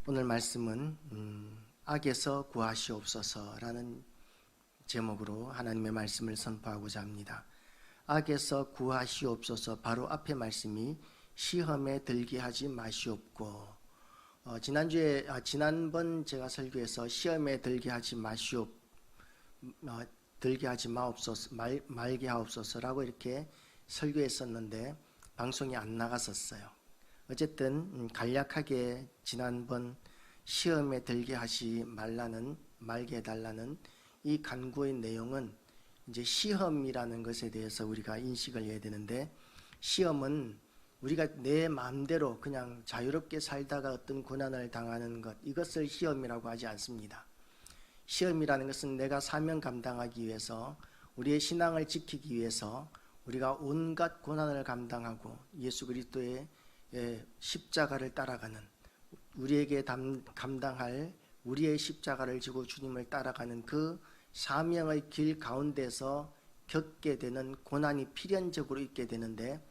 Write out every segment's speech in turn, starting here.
오늘 말씀은 악에서 구하시옵소서라는 제목으로 하나님의 말씀을 선포하고자 합니다. 악에서 구하시옵소서. 바로 앞에 말씀이 시험에 들게 하지 마시옵고, 지난번 제가 설교에서 시험에 들게 하지 마옵소서, 말게 하옵소서라고 이렇게 설교했었는데 방송이 안 나갔었어요. 어쨌든 간략하게 지난번 시험에 들게 하지 말게 해달라는 이 간구의 내용은 이제 시험이라는 것에 대해서 우리가 인식을 해야 되는데, 시험은 우리가 내 마음대로 그냥 자유롭게 살다가 어떤 고난을 당하는 것, 이것을 시험이라고 하지 않습니다. 시험이라는 것은 내가 사명 감당하기 위해서, 우리의 신앙을 지키기 위해서 우리가 온갖 고난을 감당하고 예수 그리스도의 십자가를 따라가는, 우리에게 감당할 우리의 십자가를 지고 주님을 따라가는 그 사명의 길 가운데서 겪게 되는 고난이 필연적으로 있게 되는데,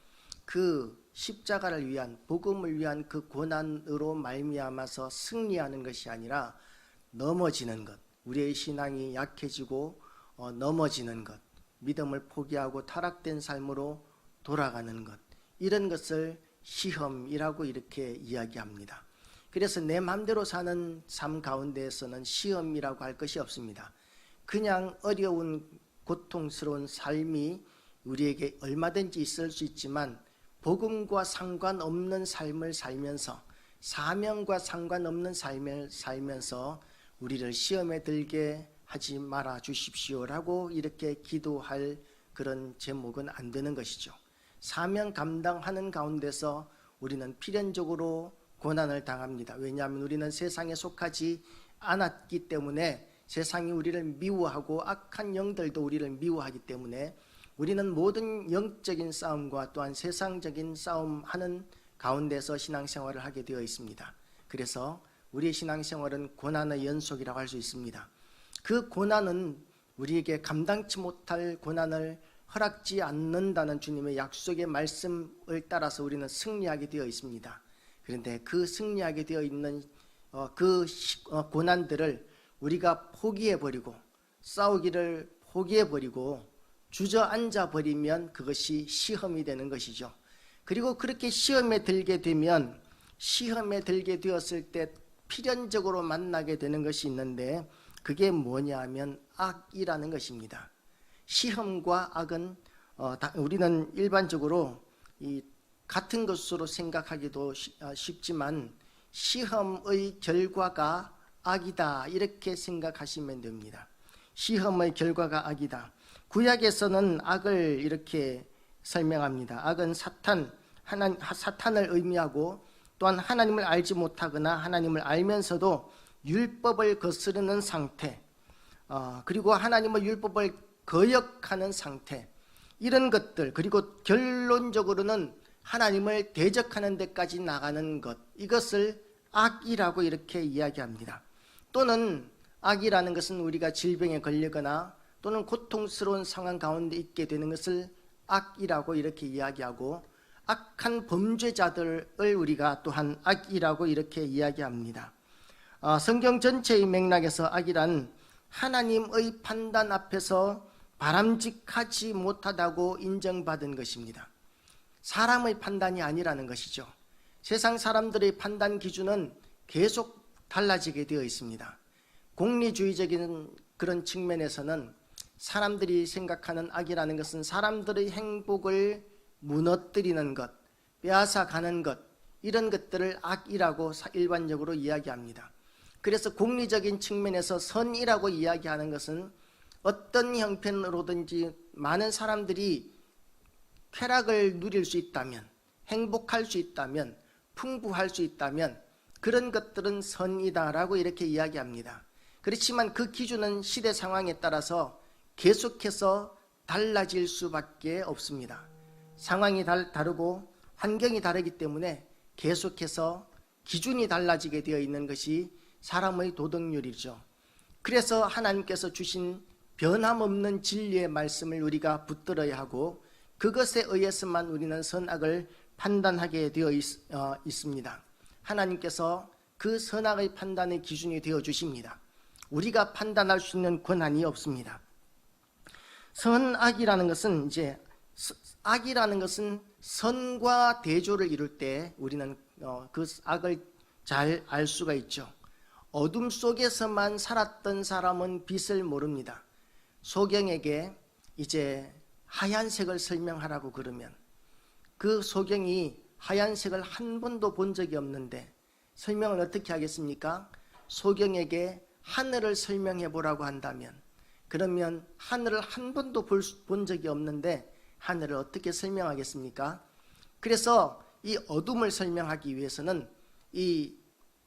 그 십자가를 위한, 복음을 위한 그 고난으로 말미암아서 승리하는 것이 아니라 넘어지는 것, 우리의 신앙이 약해지고 넘어지는 것, 믿음을 포기하고 타락된 삶으로 돌아가는 것, 이런 것을 시험이라고 이렇게 이야기합니다. 그래서 내 마음대로 사는 삶 가운데에서는 시험이라고 할 것이 없습니다. 그냥 어려운 고통스러운 삶이 우리에게 얼마든지 있을 수 있지만, 복음과 상관없는 삶을 살면서, 사명과 상관없는 삶을 살면서 우리를 시험에 들게 하지 말아 주십시오라고 이렇게 기도할 그런 제목은 안 되는 것이죠. 사명 감당하는 가운데서 우리는 필연적으로 고난을 당합니다. 왜냐하면 우리는 세상에 속하지 않았기 때문에, 세상이 우리를 미워하고 악한 영들도 우리를 미워하기 때문에 우리는 모든 영적인 싸움과 또한 세상적인 싸움하는 가운데서 신앙생활을 하게 되어 있습니다. 그래서 우리의 신앙생활은 고난의 연속이라고 할 수 있습니다. 그 고난은 우리에게 감당치 못할 고난을 허락지 않는다는 주님의 약속의 말씀을 따라서 우리는 승리하게 되어 있습니다. 그런데 그 승리하게 되어 있는 고난들을 우리가 포기해버리고, 싸우기를 포기해버리고 주저앉아 버리면 그것이 시험이 되는 것이죠. 그리고 그렇게 시험에 들게 되면, 시험에 들게 되었을 때 필연적으로 만나게 되는 것이 있는데, 그게 뭐냐 하면 악이라는 것입니다. 시험과 악은 우리는 일반적으로 같은 것으로 생각하기도 쉽지만, 시험의 결과가 악이다 이렇게 생각하시면 됩니다. 시험의 결과가 악이다. 구약에서는 악을 이렇게 설명합니다. 악은 사탄을 의미하고, 또한 하나님을 알지 못하거나 하나님을 알면서도 율법을 거스르는 상태, 그리고 하나님의 율법을 거역하는 상태, 이런 것들, 그리고 결론적으로는 하나님을 대적하는 데까지 나가는 것, 이것을 악이라고 이렇게 이야기합니다. 또는 악이라는 것은 우리가 질병에 걸리거나 또는 고통스러운 상황 가운데 있게 되는 것을 악이라고 이렇게 이야기하고, 악한 범죄자들을 우리가 또한 악이라고 이렇게 이야기합니다. 성경 전체의 맥락에서 악이란 하나님의 판단 앞에서 바람직하지 못하다고 인정받은 것입니다. 사람의 판단이 아니라는 것이죠. 세상 사람들의 판단 기준은 계속 달라지게 되어 있습니다. 공리주의적인 그런 측면에서는 사람들이 생각하는 악이라는 것은 사람들의 행복을 무너뜨리는 것, 빼앗아가는 것, 이런 것들을 악이라고 일반적으로 이야기합니다. 그래서 공리적인 측면에서 선이라고 이야기하는 것은 어떤 형편으로든지 많은 사람들이 쾌락을 누릴 수 있다면, 행복할 수 있다면, 풍부할 수 있다면 그런 것들은 선이다라고 이렇게 이야기합니다. 그렇지만 그 기준은 시대 상황에 따라서 계속해서 달라질 수밖에 없습니다. 상황이 다르고 환경이 다르기 때문에 계속해서 기준이 달라지게 되어 있는 것이 사람의 도덕률이죠. 그래서 하나님께서 주신 변함없는 진리의 말씀을 우리가 붙들어야 하고, 그것에 의해서만 우리는 선악을 판단하게 되어 있습니다. 하나님께서 그 선악의 판단의 기준이 되어 주십니다. 우리가 판단할 수 있는 권한이 없습니다. 선악이라는 것은 악이라는 것은 선과 대조를 이룰 때 우리는 그 악을 잘 알 수가 있죠. 어둠 속에서만 살았던 사람은 빛을 모릅니다. 소경에게 이제 하얀색을 설명하라고 그러면 그 소경이 하얀색을 한 번도 본 적이 없는데 설명을 어떻게 하겠습니까? 소경에게 하늘을 설명해 보라고 한다면, 그러면 하늘을 한 번도 본 적이 없는데 하늘을 어떻게 설명하겠습니까? 그래서 이 어둠을 설명하기 위해서는 이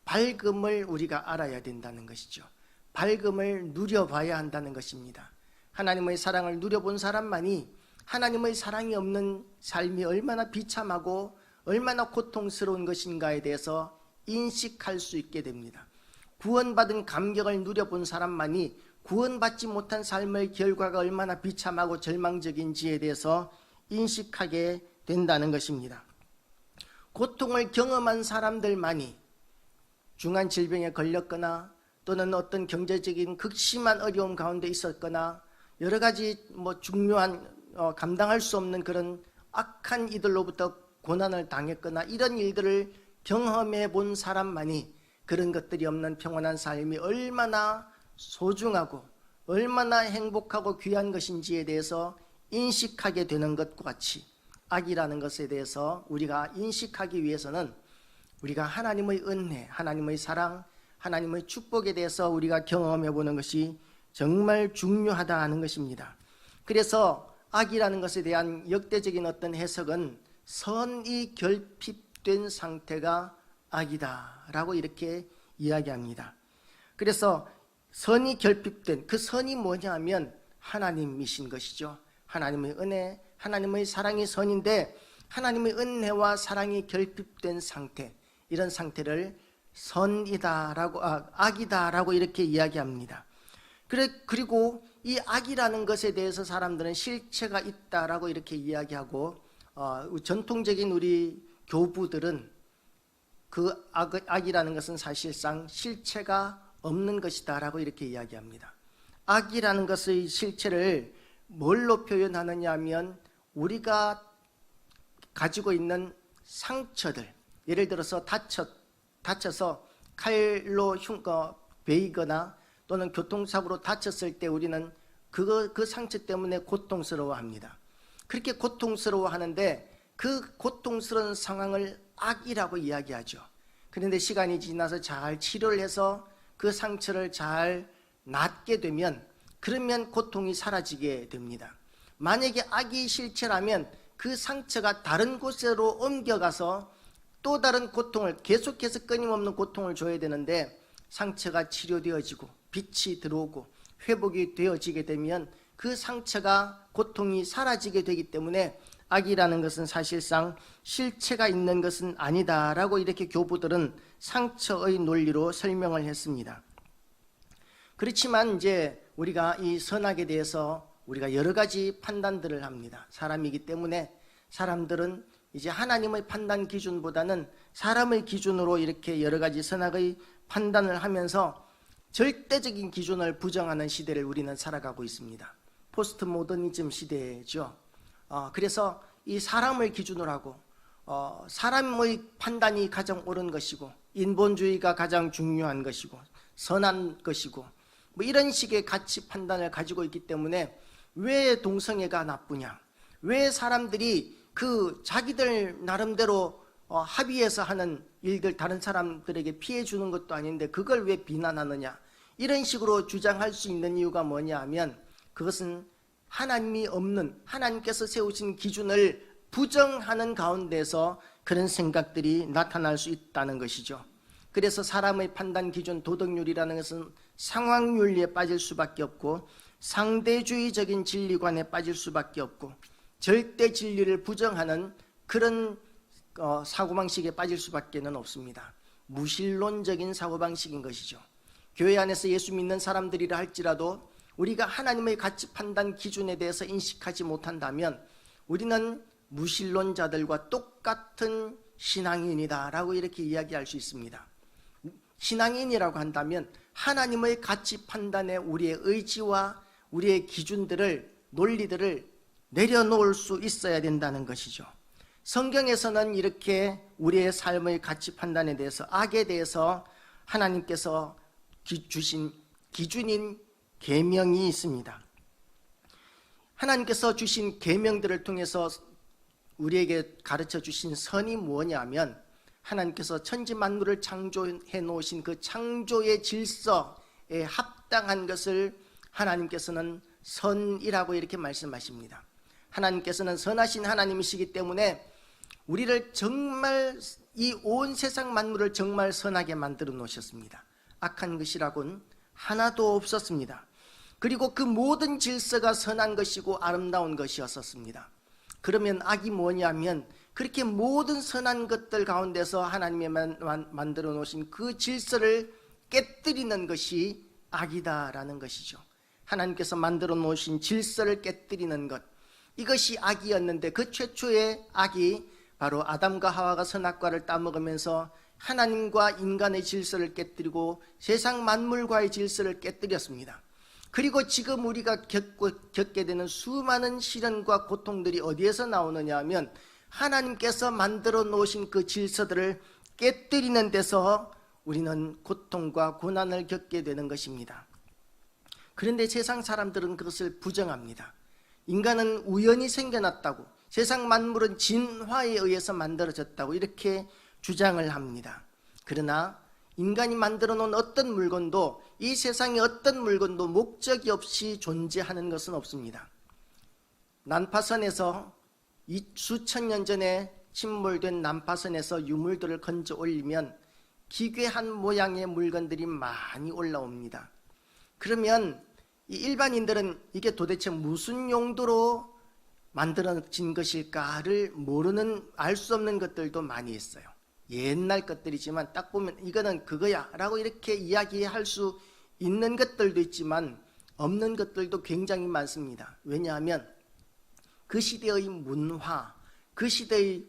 밝음을 우리가 알아야 된다는 것이죠. 밝음을 누려봐야 한다는 것입니다. 하나님의 사랑을 누려본 사람만이 하나님의 사랑이 없는 삶이 얼마나 비참하고 얼마나 고통스러운 것인가에 대해서 인식할 수 있게 됩니다. 구원받은 감격을 누려본 사람만이 구원받지 못한 삶의 결과가 얼마나 비참하고 절망적인지에 대해서 인식하게 된다는 것입니다. 고통을 경험한 사람들만이 중한 질병에 걸렸거나 또는 어떤 경제적인 극심한 어려움 가운데 있었거나 여러 가지 중요한 감당할 수 없는 그런 악한 이들로부터 고난을 당했거나 이런 일들을 경험해 본 사람만이 그런 것들이 없는 평온한 삶이 얼마나 소중하고 얼마나 행복하고 귀한 것인지에 대해서 인식하게 되는 것과 같이 악이라는 것에 대해서 우리가 인식하기 위해서는 우리가 하나님의 은혜, 하나님의 사랑, 하나님의 축복에 대해서 우리가 경험해 보는 것이 정말 중요하다 하는 것입니다. 그래서 악이라는 것에 대한 역대적인 어떤 해석은 선이 결핍된 상태가 악이다 라고 이렇게 이야기합니다. 그래서 선이 결핍된 그 선이 뭐냐 하면 하나님이신 것이죠. 하나님의 은혜, 하나님의 사랑이 선인데 하나님의 은혜와 사랑이 결핍된 상태, 이런 상태를 선이다라고 악이다라고 이렇게 이야기합니다. 그리고 이 악이라는 것에 대해서 사람들은 실체가 있다라고 이렇게 이야기하고 전통적인 우리 교부들은 그 악이라는 것은 사실상 실체가 없는 것이다라고 이렇게 이야기합니다. 악이라는 것의 실체를 뭘로 표현하느냐 하면 우리가 가지고 있는 상처들, 예를 들어서 다쳐서 칼로 베이거나 또는 교통사고로 다쳤을 때 우리는 그 상처 때문에 고통스러워합니다. 그렇게 고통스러워하는데 그 고통스러운 상황을 악이라고 이야기하죠. 그런데 시간이 지나서 잘 치료를 해서 그 상처를 잘 낫게 되면 그러면 고통이 사라지게 됩니다. 만약에 악이 실체라면 그 상처가 다른 곳으로 옮겨가서 또 다른 고통을 계속해서 끊임없는 고통을 줘야 되는데 상처가 치료되어지고 빛이 들어오고 회복이 되어지게 되면 그 상처가 고통이 사라지게 되기 때문에 악이라는 것은 사실상 실체가 있는 것은 아니다라고 이렇게 교부들은 상처의 논리로 설명을 했습니다. 그렇지만 이제 우리가 이 선악에 대해서 우리가 여러 가지 판단들을 합니다. 사람이기 때문에 사람들은 이제 하나님의 판단 기준보다는 사람의 기준으로 이렇게 여러 가지 선악의 판단을 하면서 절대적인 기준을 부정하는 시대를 우리는 살아가고 있습니다. 포스트 모더니즘 시대죠. 그래서 이 사람을 기준으로 하고 사람의 판단이 가장 옳은 것이고 인본주의가 가장 중요한 것이고 선한 것이고 이런 식의 가치 판단을 가지고 있기 때문에 왜 동성애가 나쁘냐, 왜 사람들이 그 자기들 나름대로 합의해서 하는 일들 다른 사람들에게 피해 주는 것도 아닌데 그걸 왜 비난하느냐, 이런 식으로 주장할 수 있는 이유가 뭐냐 하면 그것은 하나님이 없는, 하나님께서 세우신 기준을 부정하는 가운데서 그런 생각들이 나타날 수 있다는 것이죠. 그래서 사람의 판단 기준, 도덕률이라는 것은 상황윤리에 빠질 수밖에 없고 상대주의적인 진리관에 빠질 수밖에 없고 절대 진리를 부정하는 그런 사고방식에 빠질 수밖에 없습니다. 무신론적인 사고방식인 것이죠. 교회 안에서 예수 믿는 사람들이라 할지라도 우리가 하나님의 가치 판단 기준에 대해서 인식하지 못한다면 우리는 무신론자들과 똑같은 신앙인이다 라고 이렇게 이야기할 수 있습니다. 신앙인이라고 한다면 하나님의 가치 판단에 우리의 의지와 우리의 기준들을, 논리들을 내려놓을 수 있어야 된다는 것이죠. 성경에서는 이렇게 우리의 삶의 가치 판단에 대해서, 악에 대해서 하나님께서 주신 기준인 계명이 있습니다. 하나님께서 주신 계명들을 통해서 우리에게 가르쳐 주신 선이 뭐냐면, 하나님께서 천지 만물을 창조해 놓으신 그 창조의 질서에 합당한 것을 하나님께서는 선이라고 이렇게 말씀하십니다. 하나님께서는 선하신 하나님이시기 때문에 우리를 정말, 이 온 세상 만물을 정말 선하게 만들어 놓으셨습니다. 악한 것이라고는 하나도 없었습니다. 그리고 그 모든 질서가 선한 것이고 아름다운 것이었었습니다. 그러면 악이 뭐냐면, 그렇게 모든 선한 것들 가운데서 하나님이 만들어 놓으신 그 질서를 깨뜨리는 것이 악이다라는 것이죠. 하나님께서 만들어 놓으신 질서를 깨뜨리는 것, 이것이 악이었는데, 그 최초의 악이 바로 아담과 하와가 선악과를 따먹으면서 하나님과 인간의 질서를 깨뜨리고 세상 만물과의 질서를 깨뜨렸습니다. 그리고 지금 우리가 겪게 되는 수많은 시련과 고통들이 어디에서 나오느냐 하면, 하나님께서 만들어 놓으신 그 질서들을 깨뜨리는 데서 우리는 고통과 고난을 겪게 되는 것입니다. 그런데 세상 사람들은 그것을 부정합니다. 인간은 우연히 생겨났다고, 세상 만물은 진화에 의해서 만들어졌다고 이렇게 주장을 합니다. 그러나 인간이 만들어 놓은 어떤 물건도, 이 세상의 어떤 물건도 목적이 없이 존재하는 것은 없습니다. 난파선에서 수천 년 전에 침몰된 난파선에서 유물들을 건져 올리면 기괴한 모양의 물건들이 많이 올라옵니다. 그러면 이 일반인들은 이게 도대체 무슨 용도로 만들어진 것일까를 모르는, 알 수 없는 것들도 많이 있어요. 옛날 것들이지만 딱 보면 이거는 그거야 라고 이렇게 이야기할 수 있는 것들도 있지만 없는 것들도 굉장히 많습니다. 왜냐하면 그 시대의 문화, 그 시대의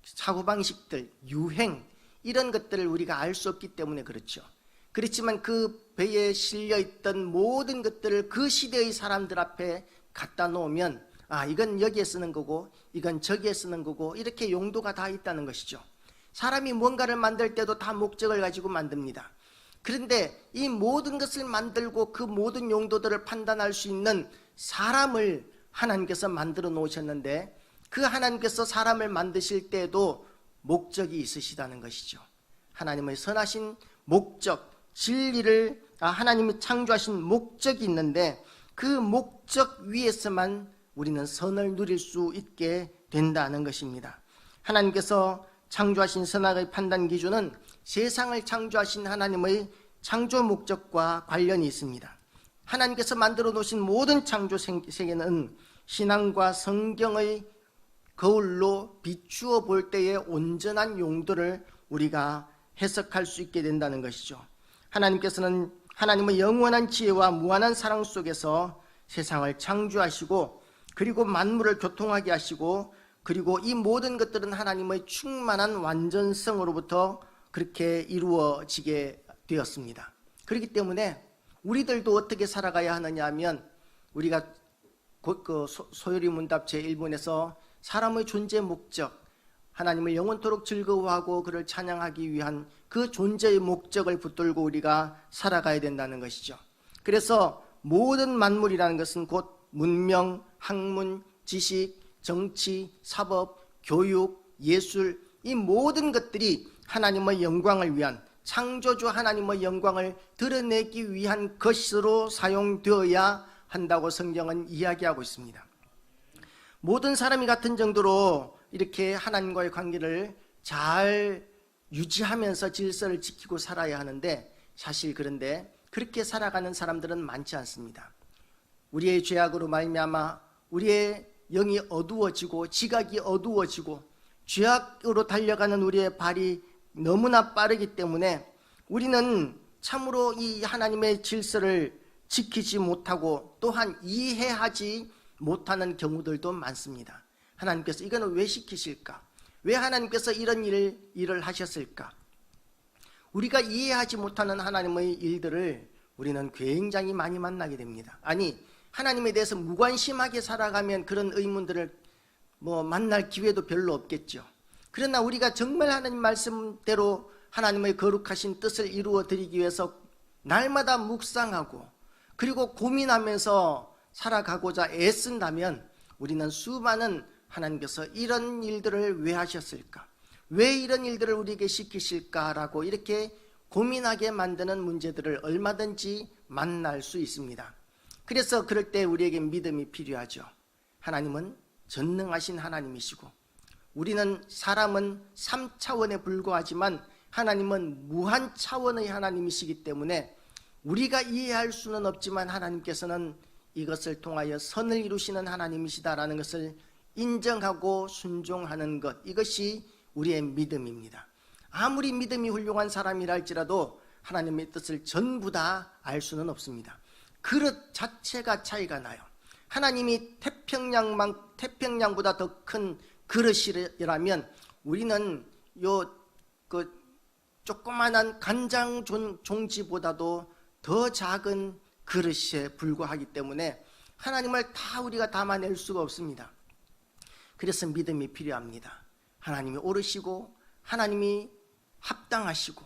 사고방식들, 유행, 이런 것들을 우리가 알 수 없기 때문에 그렇죠. 그렇지만 그 배에 실려있던 모든 것들을 그 시대의 사람들 앞에 갖다 놓으면, 이건 여기에 쓰는 거고 이건 저기에 쓰는 거고, 이렇게 용도가 다 있다는 것이죠. 사람이 뭔가를 만들 때도 다 목적을 가지고 만듭니다. 그런데 이 모든 것을 만들고 그 모든 용도들을 판단할 수 있는 사람을 하나님께서 만들어 놓으셨는데, 그 하나님께서 사람을 만드실 때에도 목적이 있으시다는 것이죠. 하나님의 선하신 목적, 진리를, 하나님이 창조하신 목적이 있는데, 그 목적 위에서만 우리는 선을 누릴 수 있게 된다는 것입니다. 하나님께서 창조하신 선악의 판단 기준은 세상을 창조하신 하나님의 창조 목적과 관련이 있습니다. 하나님께서 만들어 놓으신 모든 창조 세계는 신앙과 성경의 거울로 비추어 볼 때의 온전한 용도를 우리가 해석할 수 있게 된다는 것이죠. 하나님께서는 하나님의 영원한 지혜와 무한한 사랑 속에서 세상을 창조하시고, 그리고 만물을 교통하게 하시고, 그리고 이 모든 것들은 하나님의 충만한 완전성으로부터 그렇게 이루어지게 되었습니다. 그렇기 때문에 우리들도 어떻게 살아가야 하느냐 하면, 우리가 그 소요리 문답 제1번에서 사람의 존재 목적, 하나님을 영원토록 즐거워하고 그를 찬양하기 위한 그 존재의 목적을 붙들고 우리가 살아가야 된다는 것이죠. 그래서 모든 만물이라는 것은 곧 문명, 학문, 지식, 정치, 사법, 교육, 예술, 이 모든 것들이 하나님의 영광을 위한, 창조주 하나님의 영광을 드러내기 위한 것으로 사용되어야 한다고 성경은 이야기하고 있습니다. 모든 사람이 같은 정도로 이렇게 하나님과의 관계를 잘 유지하면서 질서를 지키고 살아야 하는데, 사실 그런데 그렇게 살아가는 사람들은 많지 않습니다. 우리의 죄악으로 말미암아 우리의 영이 어두워지고 지각이 어두워지고 죄악으로 달려가는 우리의 발이 너무나 빠르기 때문에 우리는 참으로 이 하나님의 질서를 지키지 못하고 또한 이해하지 못하는 경우들도 많습니다. 하나님께서 이거는 왜 시키실까? 왜 하나님께서 이런 일을 하셨을까? 우리가 이해하지 못하는 하나님의 일들을 우리는 굉장히 많이 만나게 됩니다. 아니, 하나님에 대해서 무관심하게 살아가면 그런 의문들을 만날 기회도 별로 없겠죠. 그러나 우리가 정말 하나님 말씀대로 하나님의 거룩하신 뜻을 이루어 드리기 위해서 날마다 묵상하고 그리고 고민하면서 살아가고자 애쓴다면 우리는 수많은 하나님께서 이런 일들을 왜 하셨을까? 왜 이런 일들을 우리에게 시키실까라고 이렇게 고민하게 만드는 문제들을 얼마든지 만날 수 있습니다. 그래서 그럴 때 우리에게 믿음이 필요하죠. 하나님은 전능하신 하나님이시고 우리는 사람은 3차원에 불과하지만 하나님은 무한 차원의 하나님이시기 때문에 우리가 이해할 수는 없지만 하나님께서는 이것을 통하여 선을 이루시는 하나님이시다라는 것을 인정하고 순종하는 것, 이것이 우리의 믿음입니다. 아무리 믿음이 훌륭한 사람이라 할지라도 하나님의 뜻을 전부 다 알 수는 없습니다. 그릇 자체가 차이가 나요. 하나님이 태평양보다 더 큰 그릇이라면 우리는 조그만한 간장 종지보다도 더 작은 그릇에 불과하기 때문에 하나님을 다 우리가 담아낼 수가 없습니다. 그래서 믿음이 필요합니다. 하나님이 옳으시고 하나님이 합당하시고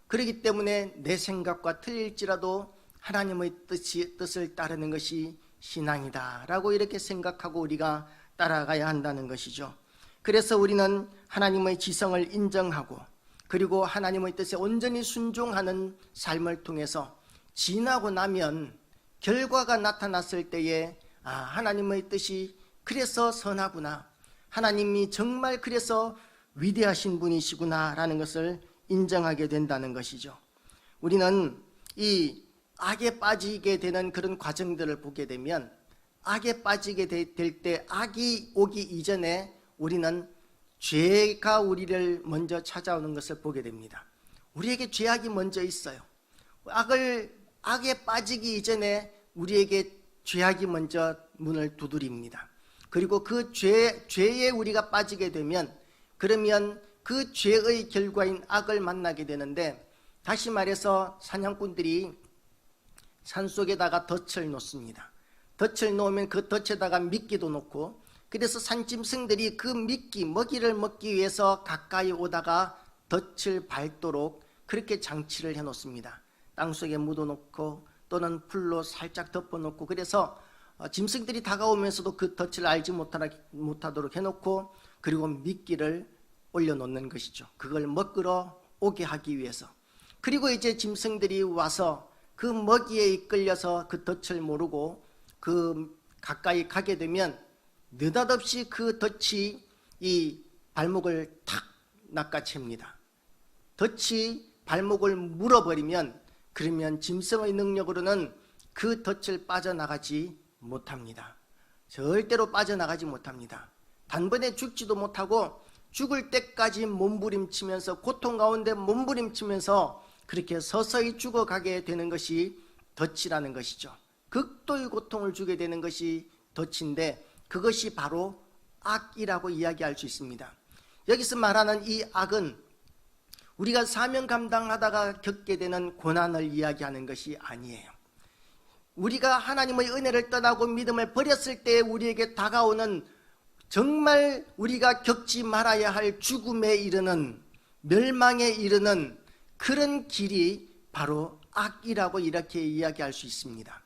그렇기 때문에 내 생각과 틀릴지라도 하나님의 뜻을 따르는 것이 신앙이다 라고 이렇게 생각하고 우리가 따라가야 한다는 것이죠. 그래서 우리는 하나님의 지성을 인정하고 그리고 하나님의 뜻에 온전히 순종하는 삶을 통해서 지나고 나면 결과가 나타났을 때에 하나님의 뜻이 그래서 선하구나, 하나님이 정말 그래서 위대하신 분이시구나 라는 것을 인정하게 된다는 것이죠. 우리는 이 악에 빠지게 되는 그런 과정들을 보게 되면 악에 빠지게 될 때 악이 오기 이전에 우리는 죄가 우리를 먼저 찾아오는 것을 보게 됩니다. 우리에게 죄악이 먼저 있어요. 악에 빠지기 이전에 우리에게 죄악이 먼저 문을 두드립니다. 그리고 그 죄에 우리가 빠지게 되면 그러면 그 죄의 결과인 악을 만나게 되는데, 다시 말해서 사냥꾼들이 산속에다가 덫을 놓습니다. 덫을 놓으면 그 덫에다가 미끼도 놓고, 그래서 산짐승들이 그 먹이를 먹기 위해서 가까이 오다가 덫을 밟도록 그렇게 장치를 해놓습니다. 땅속에 묻어놓고 또는 풀로 살짝 덮어놓고, 그래서 짐승들이 다가오면서도 그 덫을 알지 못하도록 해놓고, 그리고 미끼를 올려놓는 것이죠. 그걸 먹으러 오게 하기 위해서. 그리고 이제 짐승들이 와서 그 먹이에 이끌려서 그 덫을 모르고 그 가까이 가게 되면 느닷없이 그 덫이 이 발목을 탁 낚아챕니다. 덫이 발목을 물어버리면 그러면 짐승의 능력으로는 그 덫을 빠져나가지 못합니다. 절대로 빠져나가지 못합니다. 단번에 죽지도 못하고 죽을 때까지 몸부림치면서, 고통 가운데 몸부림치면서 그렇게 서서히 죽어가게 되는 것이 덫이라는 것이죠. 극도의 고통을 주게 되는 것이 덫인데, 그것이 바로 악이라고 이야기할 수 있습니다. 여기서 말하는 이 악은 우리가 사명 감당하다가 겪게 되는 고난을 이야기하는 것이 아니에요. 우리가 하나님의 은혜를 떠나고 믿음을 버렸을 때 우리에게 다가오는, 정말 우리가 겪지 말아야 할 죽음에 이르는, 멸망에 이르는 그런 길이 바로 악이라고 이렇게 이야기할 수 있습니다.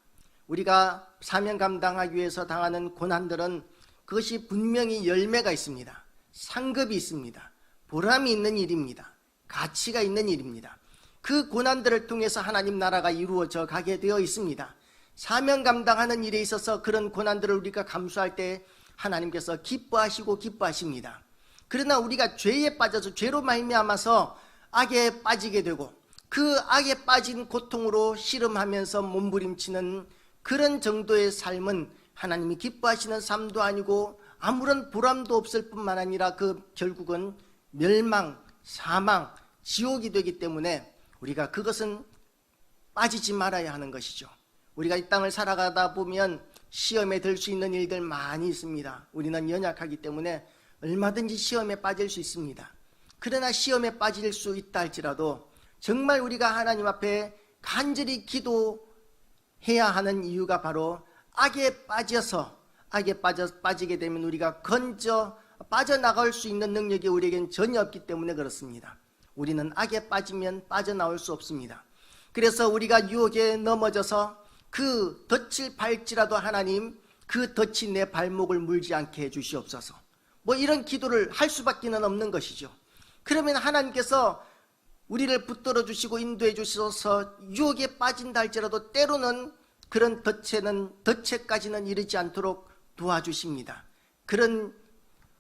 우리가 사명 감당하기 위해서 당하는 고난들은 그것이 분명히 열매가 있습니다. 상급이 있습니다. 보람이 있는 일입니다. 가치가 있는 일입니다. 그 고난들을 통해서 하나님 나라가 이루어져 가게 되어 있습니다. 사명 감당하는 일에 있어서 그런 고난들을 우리가 감수할 때 하나님께서 기뻐하십니다. 그러나 우리가 죄에 빠져서 죄로 말미암아서 악에 빠지게 되고 그 악에 빠진 고통으로 씨름하면서 몸부림치는 그런 정도의 삶은 하나님이 기뻐하시는 삶도 아니고 아무런 보람도 없을 뿐만 아니라 그 결국은 멸망, 사망, 지옥이 되기 때문에 우리가 그것은 빠지지 말아야 하는 것이죠. 우리가 이 땅을 살아가다 보면 시험에 들 수 있는 일들 많이 있습니다. 우리는 연약하기 때문에 얼마든지 시험에 빠질 수 있습니다. 그러나 시험에 빠질 수 있다 할지라도 정말 우리가 하나님 앞에 간절히 기도해야 하는 이유가 바로 악에 빠지게 되면 우리가 빠져나갈 수 있는 능력이 우리에겐 전혀 없기 때문에 그렇습니다. 우리는 악에 빠지면 빠져나올 수 없습니다. 그래서 우리가 유혹에 넘어져서 그 덫을 밟지라도 하나님, 그 덫이 내 발목을 물지 않게 해주시옵소서. 이런 기도를 할 수밖에 없는 것이죠. 그러면 하나님께서 우리를 붙들어 주시고 인도해 주셔서 유혹에 빠진다 할지라도 때로는 그런 덫에까지는 이르지 않도록 도와주십니다. 그런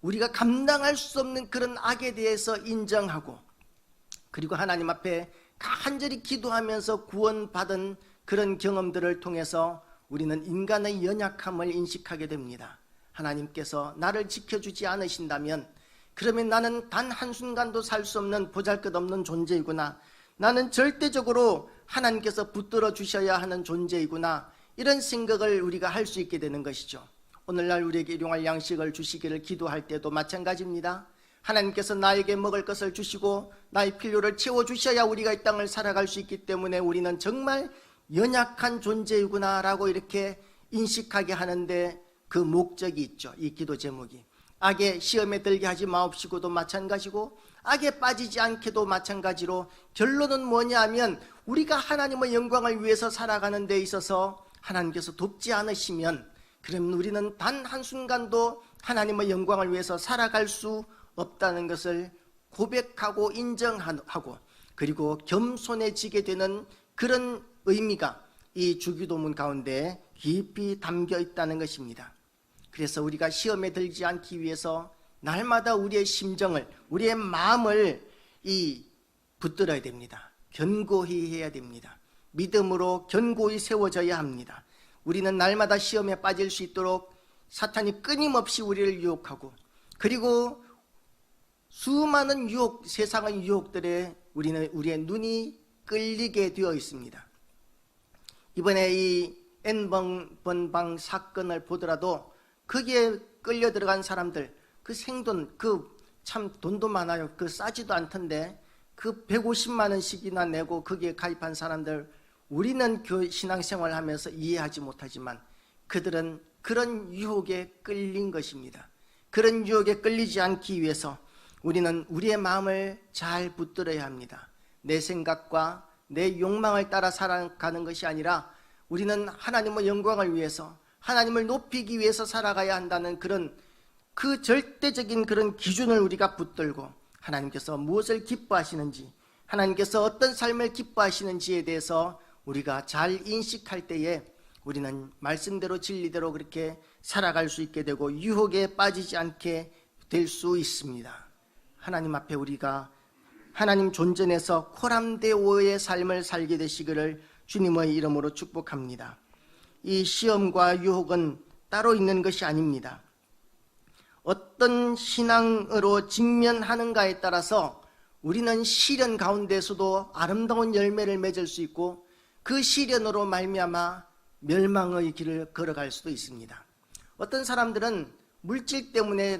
우리가 감당할 수 없는 그런 악에 대해서 인정하고, 그리고 하나님 앞에 간절히 기도하면서 구원받은 그런 경험들을 통해서 우리는 인간의 연약함을 인식하게 됩니다. 하나님께서 나를 지켜주지 않으신다면 그러면 나는 단 한순간도 살 수 없는 보잘것없는 존재이구나, 나는 절대적으로 하나님께서 붙들어 주셔야 하는 존재이구나, 이런 생각을 우리가 할 수 있게 되는 것이죠. 오늘날 우리에게 일용할 양식을 주시기를 기도할 때도 마찬가지입니다. 하나님께서 나에게 먹을 것을 주시고 나의 필요를 채워주셔야 우리가 이 땅을 살아갈 수 있기 때문에 우리는 정말 연약한 존재이구나 라고 이렇게 인식하게 하는데 그 목적이 있죠. 이 기도 제목이 악의 시험에 들게 하지 마옵시고도 마찬가지고, 악에 빠지지 않게도 마찬가지로, 결론은 뭐냐 하면 우리가 하나님의 영광을 위해서 살아가는 데 있어서 하나님께서 돕지 않으시면 그러면 우리는 단 한순간도 하나님의 영광을 위해서 살아갈 수 없다는 것을 고백하고 인정하고, 그리고 겸손해지게 되는 그런 의미가 이 주기도문 가운데 깊이 담겨 있다는 것입니다. 그래서 우리가 시험에 들지 않기 위해서 날마다 우리의 심정을, 우리의 마음을 붙들어야 됩니다. 견고히 해야 됩니다. 믿음으로 견고히 세워져야 합니다. 우리는 날마다 시험에 빠질 수 있도록 사탄이 끊임없이 우리를 유혹하고, 그리고 수많은 세상의 유혹들에 우리의 눈이 끌리게 되어 있습니다. 이번에 이 N번방 사건을 보더라도 거기에 끌려 들어간 사람들, 그 생돈, 참 돈도 많아요. 싸지도 않던데 150만 원씩이나 내고 거기에 가입한 사람들, 우리는 신앙생활 하면서 이해하지 못하지만 그들은 그런 유혹에 끌린 것입니다. 그런 유혹에 끌리지 않기 위해서 우리는 우리의 마음을 잘 붙들어야 합니다. 내 생각과 내 욕망을 따라 살아가는 것이 아니라 우리는 하나님의 영광을 위해서, 하나님을 높이기 위해서 살아가야 한다는 그 절대적인 그런 기준을 우리가 붙들고, 하나님께서 무엇을 기뻐하시는지, 하나님께서 어떤 삶을 기뻐하시는지에 대해서 우리가 잘 인식할 때에 우리는 말씀대로 진리대로 그렇게 살아갈 수 있게 되고 유혹에 빠지지 않게 될 수 있습니다. 하나님 앞에 우리가 하나님 존전에서 코람데오의 삶을 살게 되시기를 주님의 이름으로 축복합니다. 이 시험과 유혹은 따로 있는 것이 아닙니다. 어떤 신앙으로 직면하는가에 따라서 우리는 시련 가운데서도 아름다운 열매를 맺을 수 있고, 그 시련으로 말미암아 멸망의 길을 걸어갈 수도 있습니다. 어떤 사람들은 물질 때문에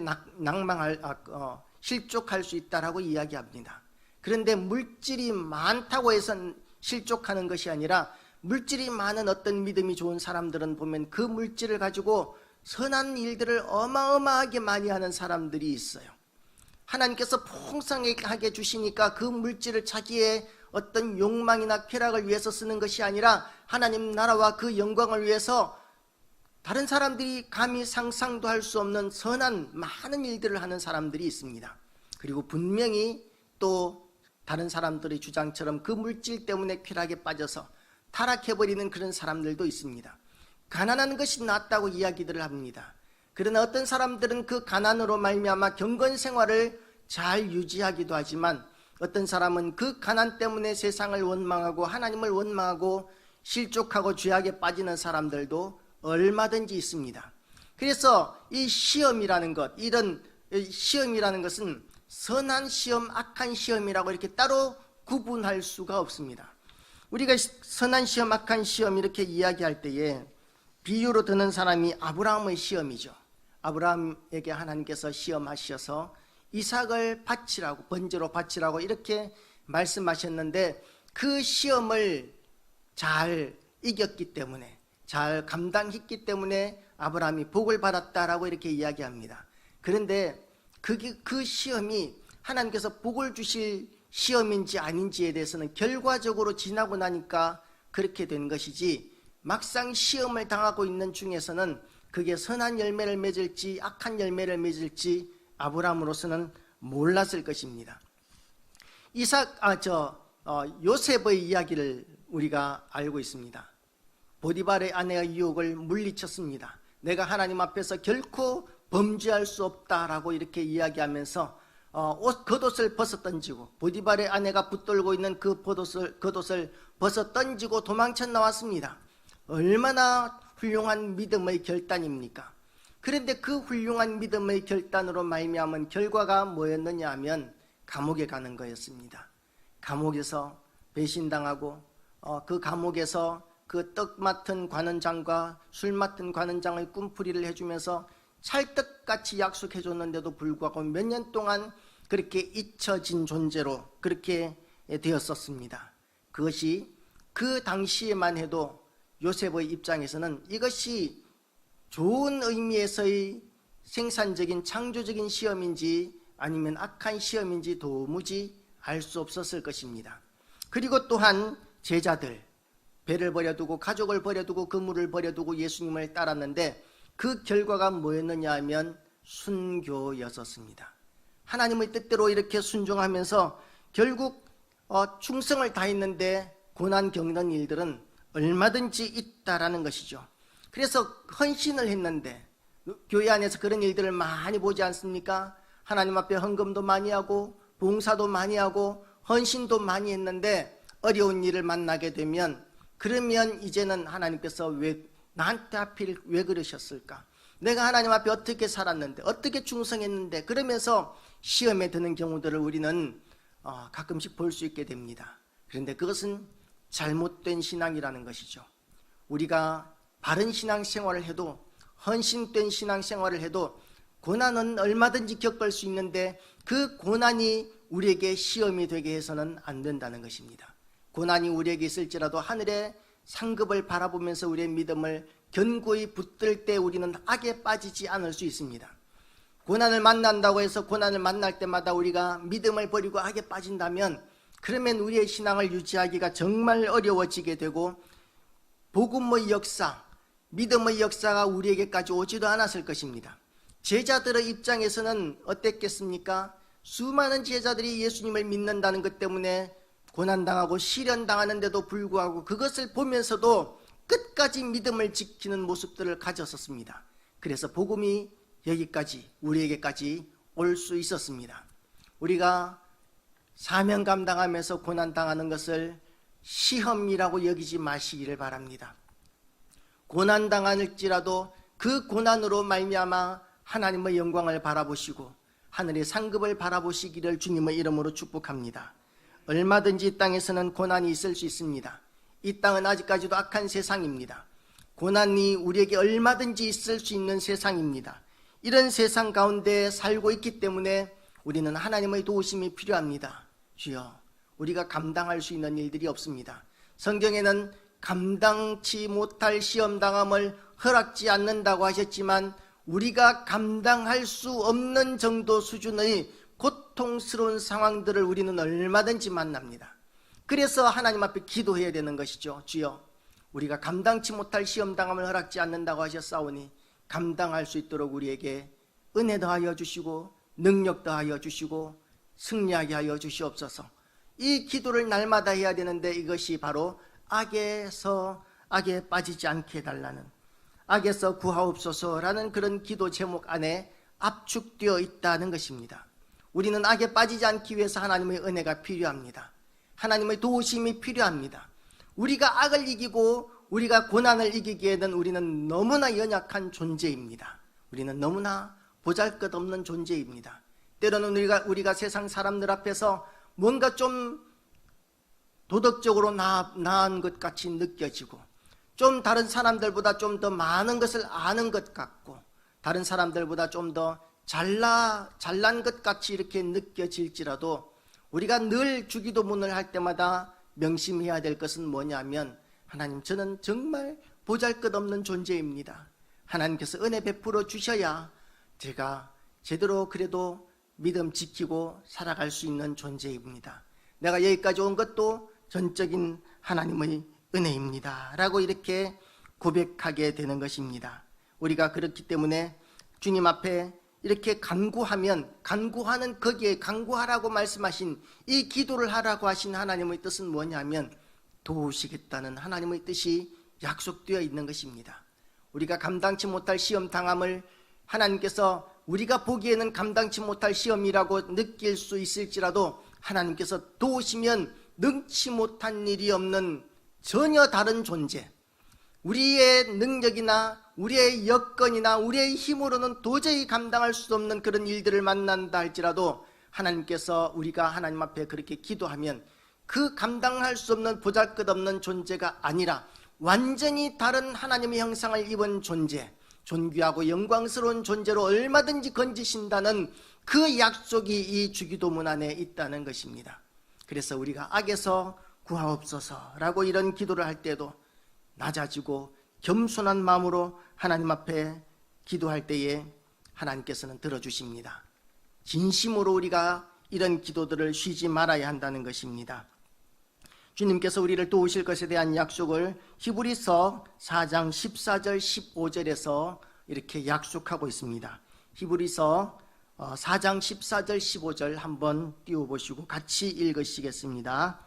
실족할 수 있다라고 이야기합니다. 그런데 물질이 많다고 해서 실족하는 것이 아니라, 물질이 많은 어떤 믿음이 좋은 사람들은 보면 그 물질을 가지고 선한 일들을 어마어마하게 많이 하는 사람들이 있어요. 하나님께서 풍성하게 주시니까 그 물질을 자기의 어떤 욕망이나 쾌락을 위해서 쓰는 것이 아니라 하나님 나라와 그 영광을 위해서 다른 사람들이 감히 상상도 할 수 없는 선한 많은 일들을 하는 사람들이 있습니다. 그리고 분명히 또 다른 사람들의 주장처럼 그 물질 때문에 쾌락에 빠져서 타락해버리는 그런 사람들도 있습니다. 가난한 것이 낫다고 이야기들을 합니다. 그러나 어떤 사람들은 그 가난으로 말미암아 경건 생활을 잘 유지하기도 하지만, 어떤 사람은 그 가난 때문에 세상을 원망하고 하나님을 원망하고 실족하고 죄악에 빠지는 사람들도 얼마든지 있습니다. 그래서 이 시험이라는 것, 이런 시험이라는 것은 선한 시험, 악한 시험이라고 이렇게 따로 구분할 수가 없습니다. 우리가 선한 시험, 악한 시험 이렇게 이야기할 때에 비유로 드는 사람이 아브라함의 시험이죠. 아브라함에게 하나님께서 시험하셔서 이삭을 바치라고, 번제로 바치라고 이렇게 말씀하셨는데 그 시험을 잘 이겼기 때문에, 잘 감당했기 때문에 아브라함이 복을 받았다라고 이렇게 이야기합니다. 그런데 그 시험이 하나님께서 복을 주실 시험인지 아닌지에 대해서는 결과적으로 지나고 나니까 그렇게 된 것이지, 막상 시험을 당하고 있는 중에서는 그게 선한 열매를 맺을지 악한 열매를 맺을지 아브라함으로서는 몰랐을 것입니다. 요셉의 이야기를 우리가 알고 있습니다. 보디발의 아내의 유혹을 물리쳤습니다. 내가 하나님 앞에서 결코 범죄할 수 없다라고 이렇게 이야기하면서 겉옷을 벗어 던지고, 보디발의 아내가 붙들고 있는 그 겉옷을 벗어 던지고 도망쳐 나왔습니다. 얼마나 훌륭한 믿음의 결단입니까? 그런데 그 훌륭한 믿음의 결단으로 말미암은 결과가 뭐였느냐 하면 감옥에 가는 거였습니다. 감옥에서 배신당하고, 그 감옥에서 그 떡 맡은 관원장과 술 맡은 관원장의 꿈풀이를 해주면서 찰떡같이 약속해줬는데도 불구하고 몇 년 동안 그렇게 잊혀진 존재로 그렇게 되었었습니다. 그것이 그 당시에만 해도 요셉의 입장에서는 이것이 좋은 의미에서의 생산적인 창조적인 시험인지 아니면 악한 시험인지 도무지 알 수 없었을 것입니다. 그리고 또한 제자들, 배를 버려두고 가족을 버려두고 그물을 버려두고 예수님을 따랐는데 그 결과가 뭐였느냐 하면 순교였었습니다. 하나님의 뜻대로 이렇게 순종하면서 결국 충성을 다했는데 고난 겪는 일들은 얼마든지 있다라는 것이죠. 그래서 헌신을 했는데, 교회 안에서 그런 일들을 많이 보지 않습니까? 하나님 앞에 헌금도 많이 하고 봉사도 많이 하고 헌신도 많이 했는데 어려운 일을 만나게 되면, 그러면 이제는 하나님께서 왜 나한테 하필 왜 그러셨을까? 내가 하나님 앞에 어떻게 살았는데, 어떻게 충성했는데, 그러면서 시험에 드는 경우들을 우리는 가끔씩 볼 수 있게 됩니다. 그런데 그것은 잘못된 신앙이라는 것이죠. 우리가 바른 신앙생활을 해도, 헌신된 신앙생활을 해도 고난은 얼마든지 겪을 수 있는데 그 고난이 우리에게 시험이 되게 해서는 안 된다는 것입니다. 고난이 우리에게 있을지라도 하늘의 상급을 바라보면서 우리의 믿음을 견고히 붙들 때 우리는 악에 빠지지 않을 수 있습니다. 고난을 만난다고 해서 고난을 만날 때마다 우리가 믿음을 버리고 악에 빠진다면, 그러면 우리의 신앙을 유지하기가 정말 어려워지게 되고 복음의 역사, 믿음의 역사가 우리에게까지 오지도 않았을 것입니다. 제자들의 입장에서는 어땠겠습니까? 수많은 제자들이 예수님을 믿는다는 것 때문에 고난당하고 시련당하는데도 불구하고 그것을 보면서도 끝까지 믿음을 지키는 모습들을 가졌었습니다. 그래서 복음이 여기까지, 우리에게까지 올 수 있었습니다. 우리가 사명 감당하면서 고난당하는 것을 시험이라고 여기지 마시기를 바랍니다. 고난당할지라도 그 고난으로 말미암아 하나님의 영광을 바라보시고 하늘의 상급을 바라보시기를 주님의 이름으로 축복합니다. 얼마든지 이 땅에서는 고난이 있을 수 있습니다. 이 땅은 아직까지도 악한 세상입니다. 고난이 우리에게 얼마든지 있을 수 있는 세상입니다. 이런 세상 가운데 살고 있기 때문에 우리는 하나님의 도우심이 필요합니다. 주여, 우리가 감당할 수 있는 일들이 없습니다. 성경에는 감당치 못할 시험당함을 허락지 않는다고 하셨지만 우리가 감당할 수 없는 정도 수준의 고통스러운 상황들을 우리는 얼마든지 만납니다. 그래서 하나님 앞에 기도해야 되는 것이죠. 주여, 우리가 감당치 못할 시험당함을 허락지 않는다고 하셨사오니 감당할 수 있도록 우리에게 은혜 더하여 주시고 능력 더하여 주시고 승리하게 하여 주시옵소서. 이 기도를 날마다 해야 되는데 이것이 바로 악에 빠지지 않게 해달라는, 악에서 구하옵소서라는 그런 기도 제목 안에 압축되어 있다는 것입니다. 우리는 악에 빠지지 않기 위해서 하나님의 은혜가 필요합니다. 하나님의 도우심이 필요합니다. 우리가 악을 이기고 우리가 고난을 이기기에는 우리는 너무나 연약한 존재입니다. 우리는 너무나 보잘것없는 존재입니다. 때로는 우리가 세상 사람들 앞에서 뭔가 좀 도덕적으로 나은 것 같이 느껴지고, 좀 다른 사람들보다 좀 더 많은 것을 아는 것 같고, 다른 사람들보다 좀 더 잘난 것 같이 이렇게 느껴질지라도 우리가 늘 주기도문을 할 때마다 명심해야 될 것은 뭐냐면, 하나님, 저는 정말 보잘것없는 존재입니다. 하나님께서 은혜 베풀어 주셔야 제가 제대로 그래도 믿음 지키고 살아갈 수 있는 존재입니다. 내가 여기까지 온 것도 전적인 하나님의 은혜입니다 라고 이렇게 고백하게 되는 것입니다. 우리가 그렇기 때문에 주님 앞에 이렇게 간구하면, 간구하는 거기에 간구하라고 말씀하신, 이 기도를 하라고 하신 하나님의 뜻은 뭐냐면 도우시겠다는 하나님의 뜻이 약속되어 있는 것입니다. 우리가 감당치 못할 시험 당함을 하나님께서, 우리가 보기에는 감당치 못할 시험이라고 느낄 수 있을지라도 하나님께서 도우시면 능치 못한 일이 없는 전혀 다른 존재, 우리의 능력이나 우리의 여건이나 우리의 힘으로는 도저히 감당할 수 없는 그런 일들을 만난다 할지라도 하나님께서, 우리가 하나님 앞에 그렇게 기도하면 그 감당할 수 없는 보잘것없는 존재가 아니라 완전히 다른 하나님의 형상을 입은 존재, 존귀하고 영광스러운 존재로 얼마든지 건지신다는 그 약속이 이 주기도문 안에 있다는 것입니다. 그래서 우리가 악에서 구하옵소서라고 이런 기도를 할 때도 낮아지고 겸손한 마음으로 하나님 앞에 기도할 때에 하나님께서는 들어주십니다. 진심으로 우리가 이런 기도들을 쉬지 말아야 한다는 것입니다. 주님께서 우리를 도우실 것에 대한 약속을 히브리서 4장 14절 15절에서 이렇게 약속하고 있습니다. 히브리서 4장 14절 15절 한번 띄워보시고 같이 읽으시겠습니다.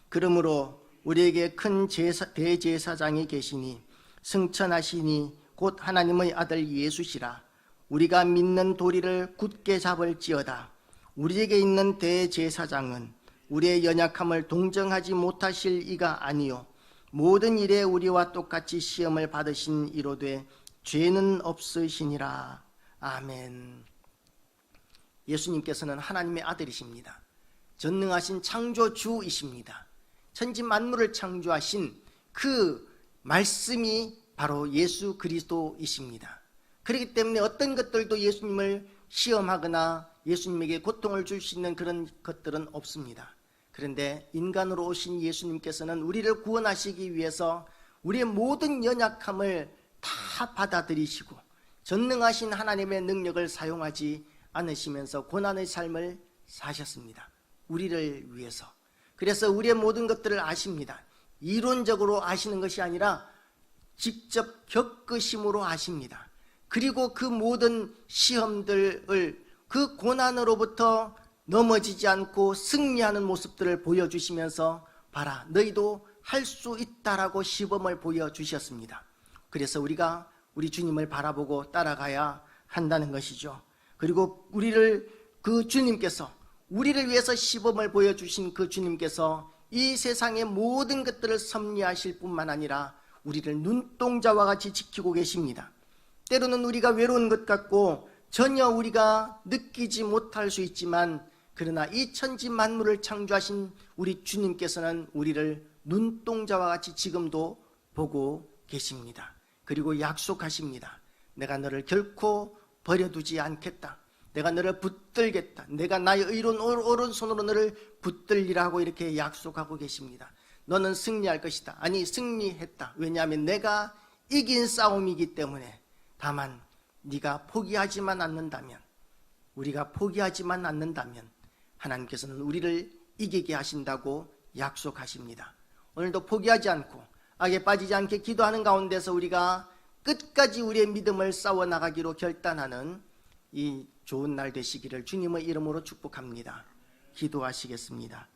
그러므로 우리에게 큰 대제사장이 계시니 승천하시니 곧 하나님의 아들 예수시라. 우리가 믿는 도리를 굳게 잡을지어다. 우리에게 있는 대제사장은 우리의 연약함을 동정하지 못하실 이가 아니요 모든 일에 우리와 똑같이 시험을 받으신 이로되 죄는 없으시니라. 아멘. 예수님께서는 하나님의 아들이십니다. 전능하신 창조주이십니다. 천지 만물을 창조하신 그 말씀이 바로 예수 그리스도이십니다. 그렇기 때문에 어떤 것들도 예수님을 시험하거나 예수님에게 고통을 줄 수 있는 그런 것들은 없습니다. 그런데 인간으로 오신 예수님께서는 우리를 구원하시기 위해서 우리의 모든 연약함을 다 받아들이시고 전능하신 하나님의 능력을 사용하지 않으시면서 고난의 삶을 사셨습니다. 우리를 위해서. 그래서 우리의 모든 것들을 아십니다. 이론적으로 아시는 것이 아니라 직접 겪으심으로 아십니다. 그리고 그 모든 시험들을, 그 고난으로부터 넘어지지 않고 승리하는 모습들을 보여주시면서 봐라, 너희도 할 수 있다라고 시범을 보여주셨습니다. 그래서 우리가 우리 주님을 바라보고 따라가야 한다는 것이죠. 그리고 그 주님께서, 우리를 위해서 시범을 보여주신 그 주님께서 이 세상의 모든 것들을 섭리하실 뿐만 아니라 우리를 눈동자와 같이 지키고 계십니다. 때로는 우리가 외로운 것 같고 전혀 우리가 느끼지 못할 수 있지만, 그러나 이 천지 만물을 창조하신 우리 주님께서는 우리를 눈동자와 같이 지금도 보고 계십니다. 그리고 약속하십니다. 내가 너를 결코 버려두지 않겠다. 내가 너를 붙들겠다. 내가 나의 의로운 오른손으로 너를 붙들리라고 이렇게 약속하고 계십니다. 너는 승리할 것이다. 아니, 승리했다. 왜냐하면 내가 이긴 싸움이기 때문에. 다만 네가 포기하지만 않는다면, 우리가 포기하지만 않는다면 하나님께서는 우리를 이기게 하신다고 약속하십니다. 오늘도 포기하지 않고 악에 빠지지 않게 기도하는 가운데서 우리가 끝까지 우리의 믿음을 싸워나가기로 결단하는 이 좋은 날 되시기를 주님의 이름으로 축복합니다. 기도하시겠습니다.